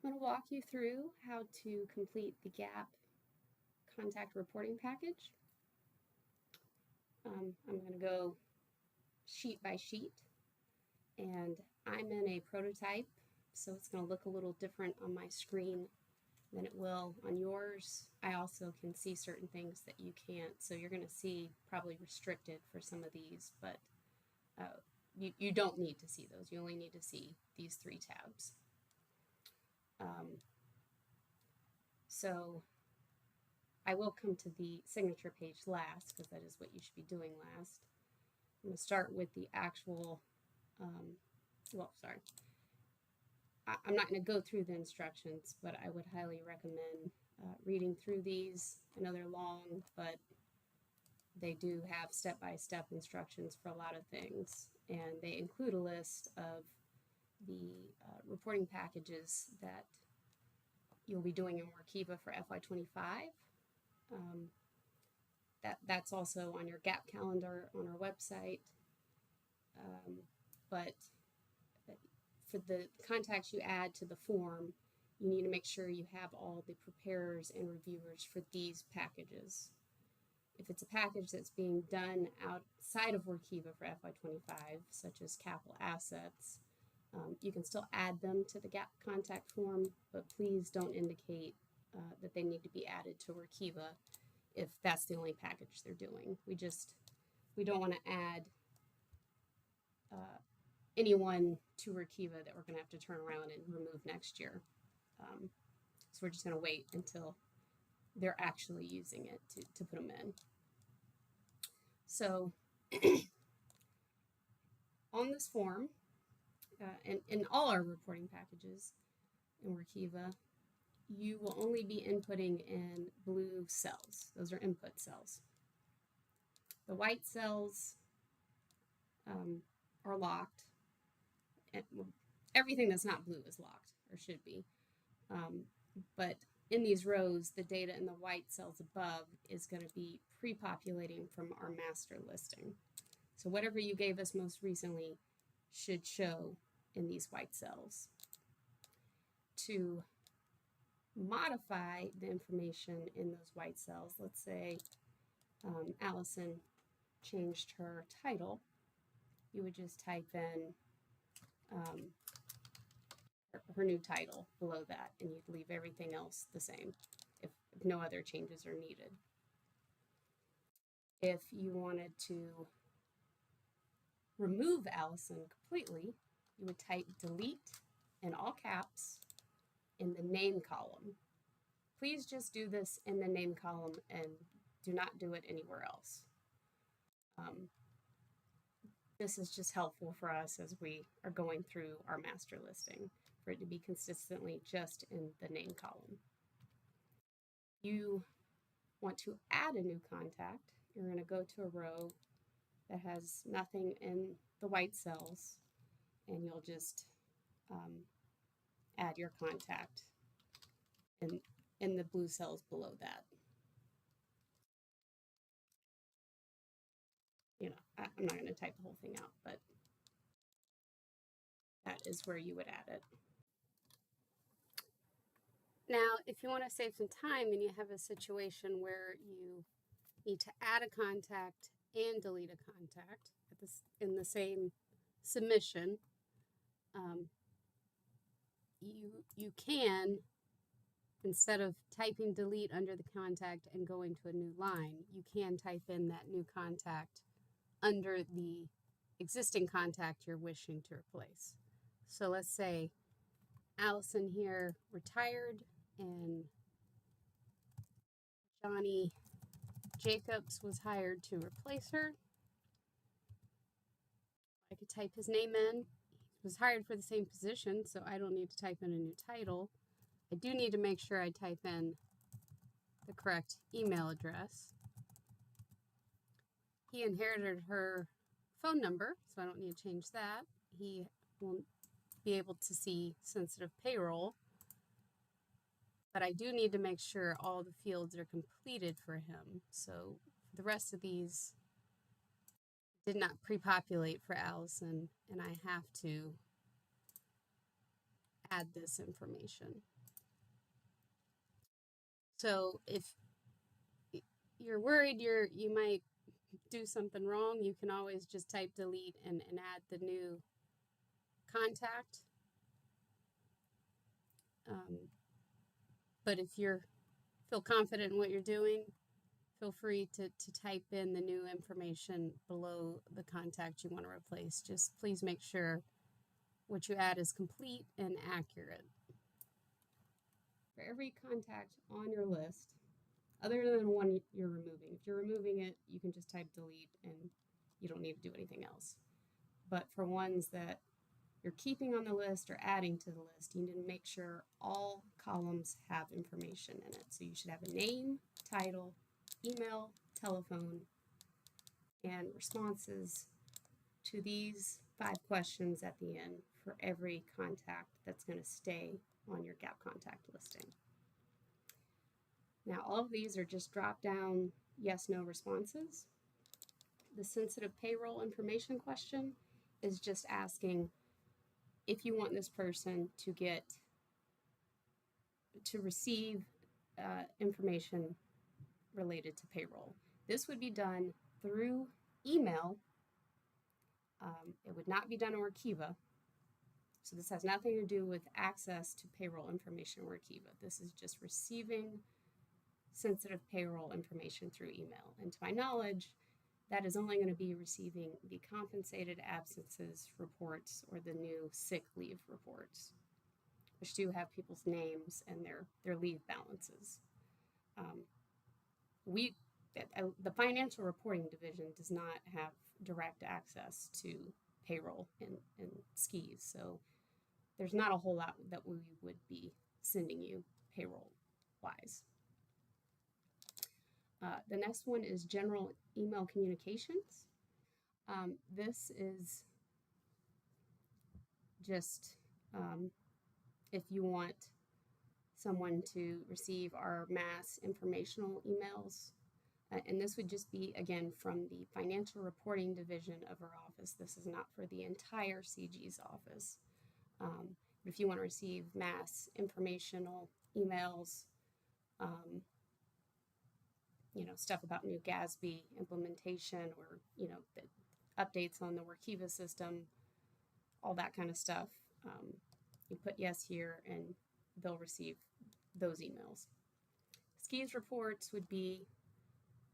I'm going to walk you through how to complete the GAAP contact reporting package. I'm going to go sheet by sheet, and I'm in a prototype, so it's going to look a little different on my screen than it will on yours. I also can see certain things that you can't, so you're going to see probably restricted for some of these, but you don't need to see those. You only need to see these 3 tabs. So I will come to the signature page last, because that is what you should be doing last. I'm going to start with the actual, I'm not going to go through the instructions, but I would highly recommend reading through these. I know they're long, but they do have step-by-step instructions for a lot of things, and they include a list of the reporting packages that you'll be doing in Workiva for FY25. That's also on your GAAP calendar on our website. But for the contacts you add to the form, you need to make sure you have all the preparers and reviewers for these packages. If it's a package that's being done outside of Workiva for FY25, such as capital assets, you can still add them to the GAAP contact form, but please don't indicate that they need to be added to Workiva if that's the only package they're doing. We don't want to add anyone to Workiva that we're going to have to turn around and remove next year. So we're just going to wait until they're actually using it to put them in. So on this form, and in all our reporting packages in Workiva, you will only be inputting in blue cells. Those are input cells. The white cells are locked. And everything that's not blue is locked, or should be. But in these rows, the data in the white cells above is going to be pre-populating from our master listing. So whatever you gave us most recently should show in these white cells. To modify the information in those white cells, let's say Allison changed her title, you would just type in her new title below that, and you'd leave everything else the same if no other changes are needed. If you wanted to remove Allison completely, you would type delete in all caps in the name column. Please just do this in the name column and do not do it anywhere else. This is just helpful for us as we are going through our master listing, for it to be consistently just in the name column. You want to add a new contact. You're going to go to a row that has nothing in the white cells, and you'll just add your contact in the blue cells below that. You know, I'm not going to type the whole thing out, but that is where you would add it. Now, if you want to save some time and you have a situation where you need to add a contact and delete a contact in the same submission, you can, instead of typing delete under the contact and going to a new line, you can type in that new contact under the existing contact you're wishing to replace. So let's say Allison here retired and Johnny Jacobs was hired to replace her. I could type his name in. He was hired for the same position, so I don't need to type in a new title. I do need to make sure I type in the correct email address. He inherited her phone number, so I don't need to change that. He will be able to see sensitive payroll, but I do need to make sure all the fields are completed for him. So the rest of these did not pre-populate for Allison, and I have to add this information. So if you're worried you might do something wrong, you can always just type delete and add the new contact. But if you feel confident in what you're doing, feel free to type in the new information below the contact you want to replace. Just please make sure what you add is complete and accurate. For every contact on your list, other than one you're removing, if you're removing it, you can just type delete and you don't need to do anything else. But for ones that you're keeping on the list or adding to the list, you need to make sure all columns have information in it. So you should have a name, title, email, telephone, and responses to these 5 questions at the end for every contact that's going to stay on your GAAP contact listing. Now, all of these are just drop-down yes/no responses. The sensitive payroll information question is just asking if you want this person to receive information related to payroll. This would be done through email. It would not be done in Workiva. So this has nothing to do with access to payroll information in Workiva. This is just receiving sensitive payroll information through email. And to my knowledge, that is only going to be receiving the compensated absences reports or the new sick leave reports, which do have people's names and their leave balances. The financial reporting division does not have direct access to payroll and skis, so there's not a whole lot that we would be sending you payroll-wise. The next one is general email communications. This is just if you want someone to receive our mass informational emails. And this would just be, again, from the financial reporting division of our office. This is not for the entire CG's office. If you want to receive mass informational emails, stuff about new GASB implementation or, the updates on the Workiva system, all that kind of stuff, you put yes here and they'll receive those emails. SKIS reports would be,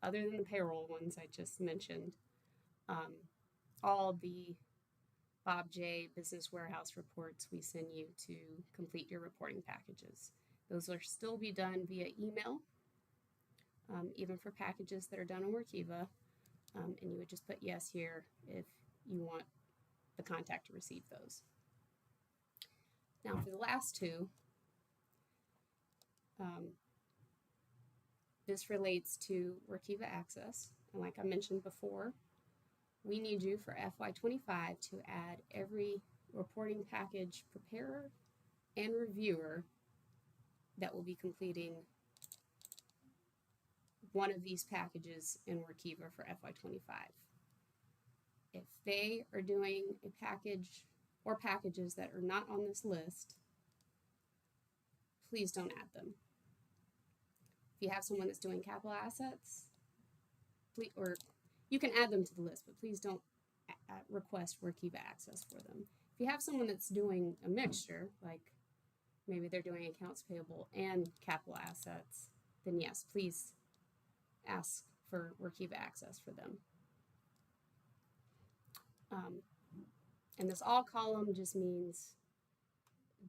other than the payroll ones I just mentioned, all the Bob J. Business Warehouse reports we send you to complete your reporting packages. Those will still be done via email, even for packages that are done on Workiva, and you would just put yes here if you want the contact to receive those. Now for the last two, this relates to Workiva Access, and like I mentioned before, we need you for FY25 to add every reporting package preparer and reviewer that will be completing one of these packages in Workiva for FY25. If they are doing a package or packages that are not on this list, please don't add them. If you have someone that's doing capital assets, please, or you can add them to the list, but please don't request Workiva access for them. If you have someone that's doing a mixture, like maybe they're doing accounts payable and capital assets, then yes, please ask for Workiva access for them. And this all column just means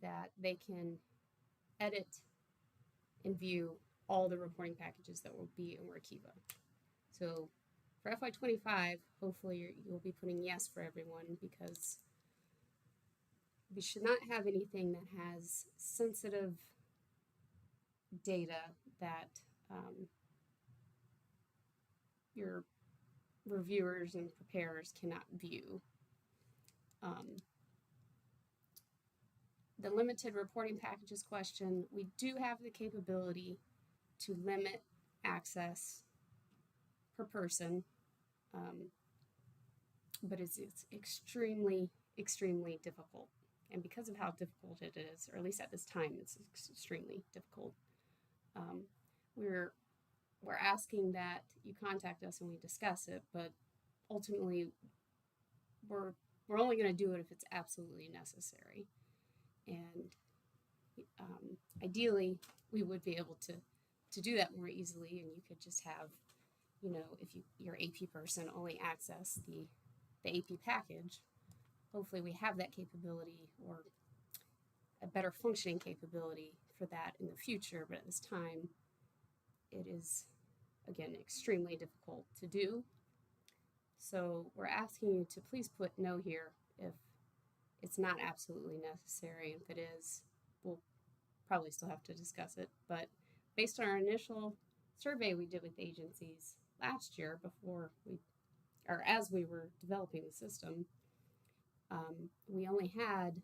that they can edit and view all the reporting packages that will be in Workiva. So for FY25, hopefully you'll be putting yes for everyone, because we should not have anything that has sensitive data that your reviewers and preparers cannot view. The limited reporting packages question, we do have the capability to limit access per person, but it's extremely, extremely difficult. And because of how difficult it is, or at least at this time, it's extremely difficult. we're asking that you contact us and we discuss it, but ultimately we're only going to do it if it's absolutely necessary. And ideally, we would be able to do that more easily, and you could just have, if your AP person only access the AP package. Hopefully we have that capability, or a better functioning capability for that in the future, but at this time it is, again, extremely difficult to do. So we're asking you to please put no here if it's not absolutely necessary. If it is, we'll probably still have to discuss it. But based on our initial survey we did with agencies last year, as we were developing the system, we only had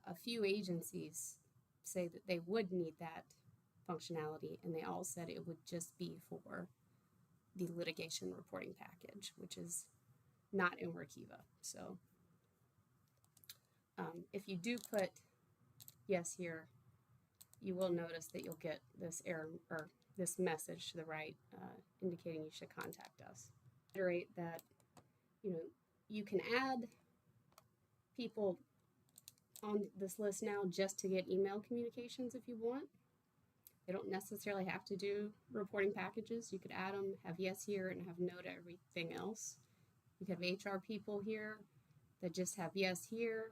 a few agencies say that they would need that functionality, and they all said it would just be for the litigation reporting package, which is not in Workiva. So if you do put yes here, you will notice that you'll get this error or this message to the right indicating you should contact us. Reiterate that you can add people on this list now just to get email communications if you want. They don't necessarily have to do reporting packages. You could add them, have yes here, and have no to everything else. You could have HR people here that just have yes here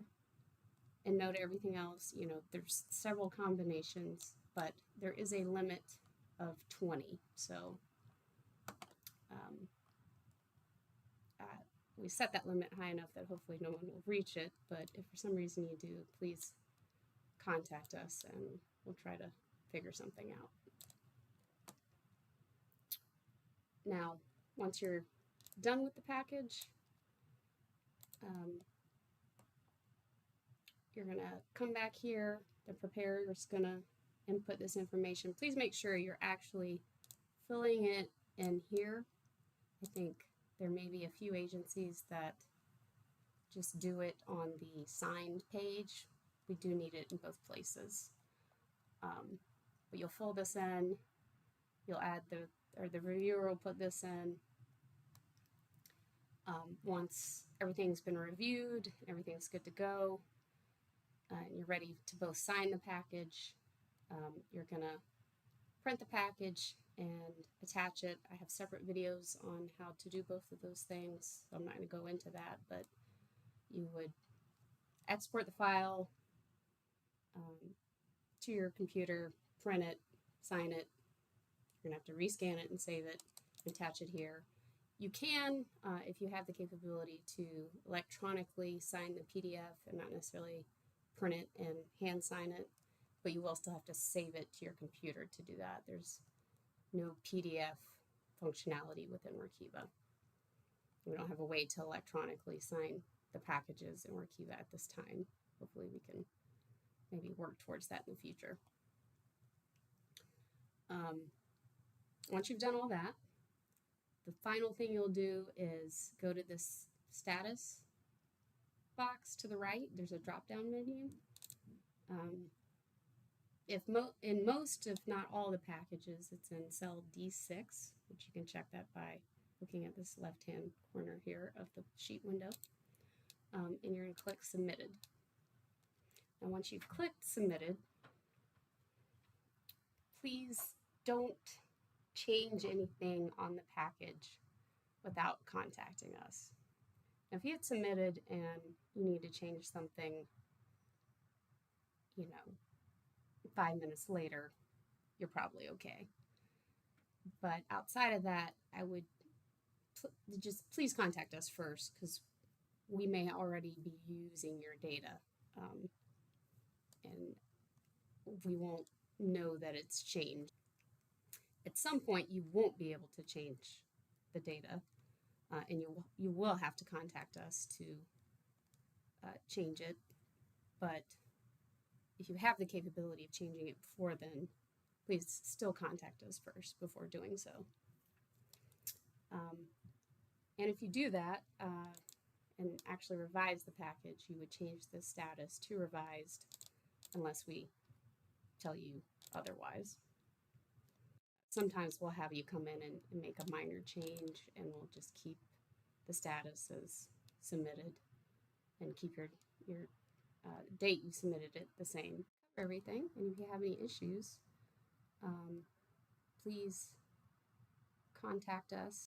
and no to everything else. There's several combinations, but there is a limit of 20. So we set that limit high enough that hopefully no one will reach it, but if for some reason you do, please contact us and we'll try to figure something out. Now, once you're done with the package, you're going to come back here. The preparer is going to input this information. Please make sure you're actually filling it in here. I think there may be a few agencies that just do it on the signed page. We do need it in both places. But you'll fill this in. You'll add the reviewer will put this in. Once everything's been reviewed, everything's good to go, and you're ready to both sign the package, you're going to print the package and attach it. I have separate videos on how to do both of those things, so I'm not going to go into that, but you would export the file to your computer, print it, sign it. You're going to have to rescan it and save it, attach it here. You can, if you have the capability, to electronically sign the PDF and not necessarily print it and hand sign it, but you will still have to save it to your computer to do that. There's no PDF functionality within Workiva. We don't have a way to electronically sign the packages in Workiva at this time. Hopefully we can maybe work towards that in the future. Once you've done all that, the final thing you'll do is go to this status box to the right. There's a drop-down menu. In most, if not all, the packages, it's in cell D6, which you can check that by looking at this left-hand corner here of the sheet window. And you're going to click Submitted. Now, once you've clicked Submitted, please don't change anything on the package without contacting us. Now, if you hit Submitted and you need to change something, 5 minutes later, you're probably okay. But outside of that, I would just please contact us first, because we may already be using your data, and we won't know that it's changed. At some point, you won't be able to change the data, and you will have to contact us to change it. But if you have the capability of changing it before then, please still contact us first before doing so. And if you do that and actually revise the package, you would change the status to revised unless we tell you otherwise. sometimes we'll have you come in and make a minor change, and we'll just keep the status as submitted and keep your date you submitted it the same. Cover everything, and if you have any issues, please contact us.